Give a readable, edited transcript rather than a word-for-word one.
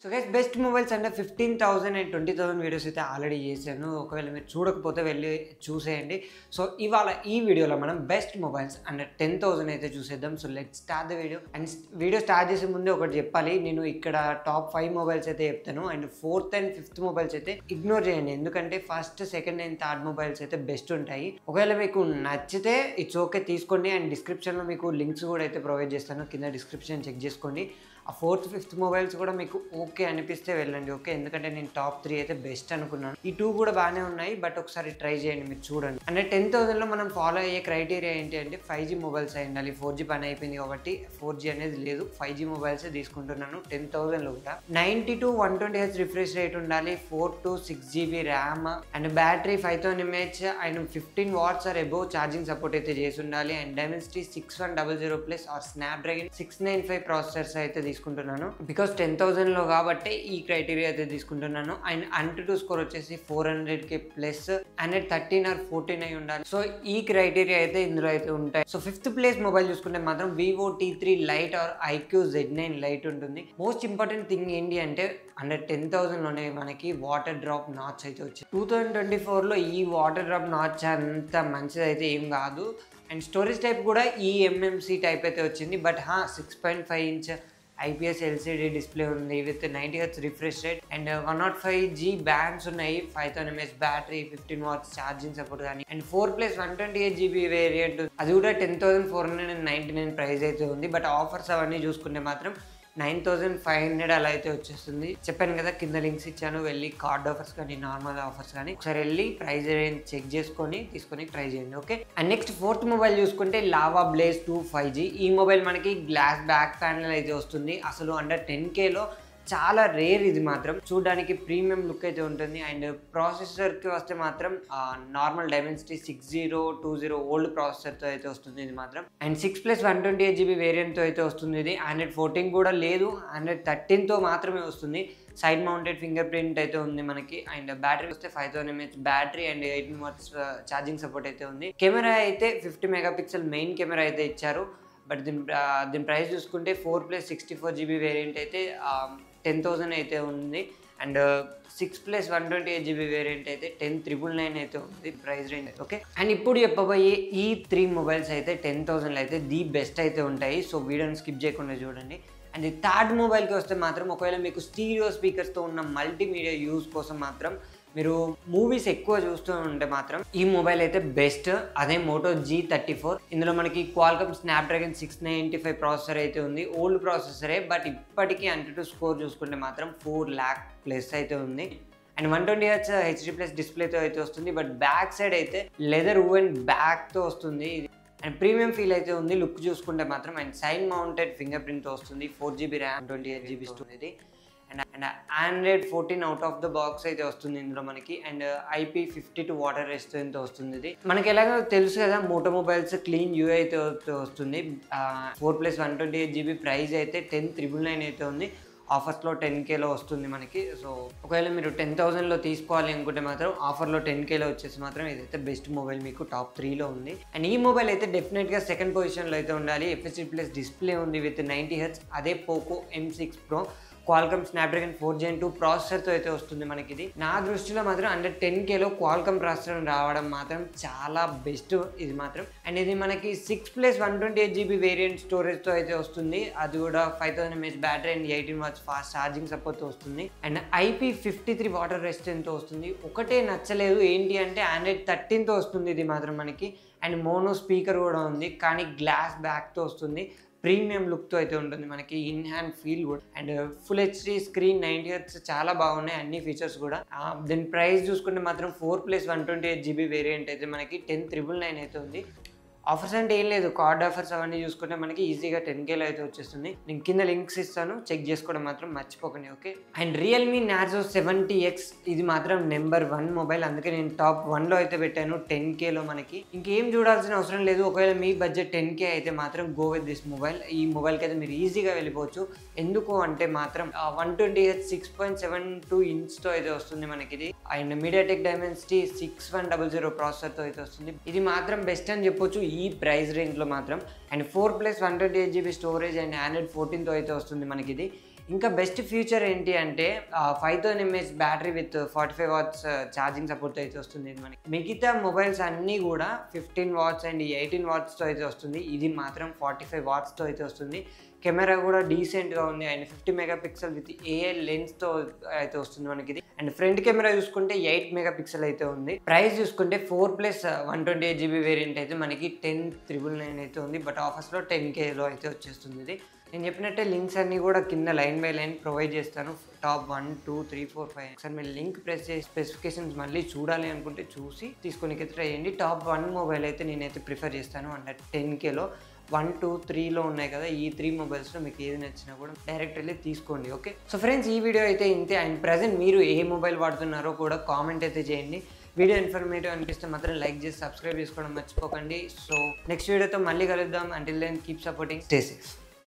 So guys best mobiles అంటే 15,000 and 20,000 videos అయితే already చేశాను. ఒకవేళ మీరు చూడకపోతే వెళ్ళి చూసేయండి. సో ఇవాళ ఈ వీడియోలో మనం బెస్ట్ మొబైల్స్ అండ్ 10,000 అయితే చూసేద్దాం. So let's start the video. And video start చేసే ముందే ఒకటి చెప్పాలి, నేను ఇక్కడ టాప్ 5 మొబైల్స్ అయితే చెప్తాను and 4th and 5th mobiles అయితే ఇగ్నోర్ చేయండి, ఎందుకంటే first, second and third mobiles అయితే బెస్ట్ ఉంటాయి. ఒకవేళ మీకు నచ్చితే ఇట్స్ ఓకే తీసుకోండి. అండ్ డిస్క్రిప్షన్లో మీకు లింక్స్ కూడా అయితే ప్రొవైడ్ చేస్తాను, కింద డిస్క్రిప్షన్ చెక్ చేసుకోండి. ఆ 4th, 5th మొబైల్స్ కూడా మీకు ఓకే అనిపిస్తే వెళ్ళండి, ఓకే, ఎందుకంటే నేను టాప్ 3 అయితే బెస్ట్ అనుకున్నాను. ఈ 2 కూడా బాగానే ఉన్నాయి, బట్ ఒకసారి ట్రై చేయండి, మీరు చూడండి. అంటే 10,000లో మనం ఫాలో అయ్యే క్రైటీరియా ఏంటి అంటే 5G మొబైల్స్ అయి ఉండాలి. 4G పని అయిపోయింది కాబట్టి 4G అనేది లేదు, 5G మొబైల్సే తీసుకుంటున్నాను 10,000లో కూడా. 90 to 120Hz రిఫ్రెష్ రేట్ ఉండాలి, 4 to 6GB RAM and battery 5000 mAh and 15 watts or above charging support అయితే చేసి ఉండాలి. And Dimensity 6100+ or Snapdragon 695 processors అయితే తీసుకుంటున్నాను, బికాస్ 10,000లో కాబట్టి ఈ క్రైటీరియా అయితే తీసుకుంటున్నాను. అండ్ AnTuTu స్కోర్ వచ్చేసి 400K ప్లస్ అండ్ 13 or 14 అయి ఉండాలి. సో ఈ క్రైటీరియా అయితే ఇందులో అయితే ఉంటాయి. సో 5th ప్లేస్ మొబైల్ చూసుకుంటే మాత్రం Vivo T3 Lite or iQOO Z9 Lite ఉంటుంది. మోస్ట్ ఇంపార్టెంట్ థింగ్ ఏంటి అంటే అండర్ 10,000లోనే మనకి వాటర్ డ్రాప్ నాచ్ అయితే వచ్చింది. 2024లో ఈ వాటర్ డ్రాప్ నాచ్ అంత మంచిది అయితే ఏం కాదు. అండ్ స్టోరేజ్ టైప్ కూడా ఈ MMC టైప్ అయితే వచ్చింది, but 6.5 inch IPS LCD display ఉంది with 90Hz refresh rate and 105G bands ఉన్నాయి, 5000 mAh battery, 15 watts charging support కానీ అండ్ 4+ 128GB వేరియంట్, అది కూడా 10,499 ప్రైస్ అయితే ఉంది. బట్ ఆఫర్స్ అవన్నీ చూసుకుంటే మాత్రం 9,500 అలా అయితే వచ్చేస్తుంది. చెప్పాను కదా, కింద లింక్స్ ఇచ్చాను, వెళ్ళి కార్డ్ ఆఫర్స్ కానీ నార్మల్ ఆఫర్స్ కానీ ఒకసారి వెళ్ళి ప్రైస్ చెక్ చేసుకొని తీసుకొని ట్రై చేయండి, okay. And next 4th mobile చూసుకుంటే లావా బ్లేజ్ 2 5G. ఈ మొబైల్ మనకి గ్లాస్ బ్యాక్ ప్యానెల్ అయితే వస్తుంది. అసలు అండర్ 10Kలో చాలా రేర్, ఇది మాత్రం చూడడానికి ప్రీమియం లుక్ అయితే ఉంటుంది. అండ్ ప్రాసెసర్కి వస్తే మాత్రం నార్మల్ డైమెన్సిటీ 6020 ఓల్డ్ ప్రాసెసర్తో అయితే వస్తుంది ఇది మాత్రం. అండ్ 6+ 128GB వేరియంట్తో అయితే వస్తుంది. ఇది Android 14 కూడా లేదు, Android 13తో మాత్రమే వస్తుంది. సైడ్ మౌంటెడ్ ఫింగర్ ప్రింట్ అయితే ఉంది మనకి. అండ్ బ్యాటరీ వస్తే 5000 mAh battery and 18 watts charging support అయితే ఉంది. కెమెరా అయితే 50 MP మెయిన్ కెమెరా అయితే ఇచ్చారు, బట్ దీని ప్రైస్ చూసుకుంటే 4+ 64GB వేరియంట్ అయితే 10,000 అయితే ఉంది. అండ్ 6+ 128GB వేరియంట్ అయితే 10,999 అయితే ఉంది ప్రైస్ రేంజ్, ఓకే. అండ్ ఇప్పుడు చెప్పబోయే ఈ 3 మొబైల్స్ అయితే 10,000లో అయితే ది బెస్ట్ అయితే ఉంటాయి. సో వీడియోని స్కిప్ చేయకుండా చూడండి. అండ్ థర్డ్ మొబైల్కి వస్తే మాత్రం ఒకవేళ మీకు స్టీరియో స్పీకర్స్తో ఉన్న మల్టీమీడియా యూజ్ కోసం మాత్రం మీరు మూవీస్ ఎక్కువ చూస్తూ ఉంటే మాత్రం ఈ మొబైల్ అయితే బెస్ట్. అదే మోటో G34. ఇందులో మనకి క్వాల్కమ్ స్నాప్డ్రాగన్ 695 ప్రాసెసర్ అయితే ఉంది. ఓల్డ్ ప్రాసెసరే, బట్ ఇప్పటికీ AnTuTu స్కోర్ చూసుకుంటే మాత్రం 4 lakh+ అయితే ఉంది. అండ్ 120Hz HD+ డిస్ప్లేతో అయితే వస్తుంది, బట్ బ్యాక్ సైడ్ అయితే లెదర్ వువెన్ బ్యాక్తో వస్తుంది. అండ్ ప్రీమియం ఫీల్ అయితే ఉంది లుక్ చూసుకుంటే మాత్రం. అండ్ సైడ్ మౌంటెడ్ ఫింగర్ ప్రింట్తో వస్తుంది, 4GB RAM, 28GB storage. And Android 14 out of the box అయితే వస్తుంది ఇందులో మనకి. అండ్ IP52 వాటర్ రెసిస్టెంట్ వస్తుంది. ఇది మనకి ఎలాగో తెలుసు కదా, మోటో మొబైల్స్ క్లీన్ UI అయితే వస్తుంది. 4+ 128GB ప్రైస్ అయితే 10,999 అయితే ఉంది. ఆఫర్స్లో 10Kలో వస్తుంది మనకి. సో ఒకవేళ మీరు 10,000లో తీసుకోవాలి అనుకుంటే మాత్రం ఆఫర్లో 10Kలో వచ్చేసి మాత్రం ఇదైతే బెస్ట్ మొబైల్ మీకు టాప్ 3లో ఉంది. అండ్ ఈ మొబైల్ అయితే డెఫినెట్గా సెకండ్ పొజిషన్లో అయితే ఉండాలి. FHD+ డిస్ప్లే ఉంది విత్ 90Hz. అదే Poco M6 Pro Qualcomm Snapdragon 4 Gen 2 ప్రాసెసర్తో అయితే వస్తుంది మనకి. ఇది నా దృష్టిలో మాత్రం అండర్ 10Kలో క్వాల్కమ్ ప్రాసెసర్ రావడం మాత్రం చాలా బెస్ట్ ఇది మాత్రం. అండ్ ఇది మనకి 6+ 128GB వేరియంట్ స్టోరేజ్తో అయితే వస్తుంది. అది కూడా 5000 mAh battery and 18 watts fast charging సపోర్ట్తో వస్తుంది. అండ్ IP53 వాటర్ రెసిస్టెంట్తో వస్తుంది. ఒకటే నచ్చలేదు ఏంటి అంటే Android 13తో వస్తుంది ఇది మాత్రం మనకి. అండ్ మోనో స్పీకర్ కూడా ఉంది, కానీ గ్లాస్ బ్యాక్తో వస్తుంది. ప్రీమియం లుక్తో అయితే ఉంటుంది మనకి, ఇన్ హ్యాండ్ ఫీల్ కూడా. And full HD screen, 90Hz చాలా బాగున్నాయి అన్ని ఫీచర్స్ కూడా. దీని ప్రైస్ చూసుకుంటే మాత్రం 4+ 128GB వేరియంట్ అయితే మనకి 10,999 అయితే ఉంది. ఆఫర్స్ అంటే ఏం లేదు, కార్డ్ ఆఫర్స్ అవన్నీ చూసుకుంటే మనకి ఈజీగా 10Kలో అయితే వచ్చేస్తుంది. నేను కింద లింక్స్ ఇస్తాను, చెక్ చేసుకోవడం మాత్రం మర్చిపోకండి, okay. And Realme Narzo 70X ఇది మాత్రం నెంబర్ 1 మొబైల్, అందుకే నేను టాప్ 1లో అయితే పెట్టాను 10Kలో మనకి. ఇంకేం చూడాల్సిన అవసరం లేదు. ఒకవేళ మీ బడ్జెట్ 10K అయితే మాత్రం గో విత్ దిస్ మొబైల్. ఈ మొబైల్కి అయితే మీరు ఈజీగా వెళ్ళిపోవచ్చు. ఎందుకు అంటే మాత్రం 120Hz 6.72 inchతో అయితే వస్తుంది మనకి ఇది. అండ్ మీడియాటెక్ డైమెన్సిటీ 6100 ప్రాసెసర్తో అయితే వస్తుంది. ఇది మాత్రం బెస్ట్ అని చెప్పొచ్చు ఈ ప్రైస్ రేంజ్లో మాత్రం. And 4+ 128GB storage and Android 14తో అయితే వస్తుంది మనకి ఇది. ఇంకా బెస్ట్ ఫీచర్ ఏంటి అంటే 5000 mAh battery with 45 watts charging support అయితే వస్తుంది ఇది మనకి. మిగతా మొబైల్స్ అన్నీ కూడా 15 వాట్స్ అండ్ 18 వాట్స్తో అయితే వస్తుంది. ఇది మాత్రం 45 వాట్స్తో అయితే వస్తుంది. కెమెరా కూడా డీసెంట్గా ఉంది అండ్ 50 మెగాపిక్సెల్ విత్ ఏఐ లెన్స్తో అయితే వస్తుంది మనకి ఇది. అండ్ ఫ్రంట్ కెమెరా చూసుకుంటే 8 మెగాపిక్సెల్ అయితే ఉంది. ప్రైస్ చూసుకుంటే 4+128GB వేరియంట్ అయితే మనకి 10,999 అయితే ఉంది. బట్ ఆఫర్స్లో 10Kలో అయితే వచ్చేస్తుంది ఇది. నేను చెప్పినట్టే లింక్స్ అన్నీ కూడా కింద లైన్ బై లైన్ ప్రొవైడ్ చేస్తాను. టాప్ 1, 2, 3, 4, 5 ఒకసారి మీరు లింక్ ప్రెస్ చేసి స్పెసిఫికేషన్స్ మళ్ళీ చూడాలి అనుకుంటే చూసి తీసుకోనికి ట్రై చేయండి. టాప్ 1 మొబైల్ అయితే నేనైతే ప్రిఫర్ చేస్తాను అండ్ 10Kలో. 1, 2, 3లో ఉన్నాయి కదా, ఈ 3 మొబైల్స్లో మీకు ఏది నచ్చినా కూడా డైరెక్ట్ వెళ్ళి తీసుకోండి. ఓకే, సో ఫ్రెండ్స్ ఈ వీడియో అయితే ఇంతే. అండ్ ప్రజెంట్ మీరు ఏ మొబైల్ వాడుతున్నారో కూడా కామెంట్ అయితే చేయండి. వీడియో ఇన్ఫర్మేటివ్ అనిపిస్తే మాత్రం లైక్ చేసి సబ్స్క్రైబ్ చేసుకోవడం మర్చిపోకండి. సో నెక్స్ట్ వీడియోతో మళ్ళీ కలుద్దాం. Until then keep supporting, stay safe.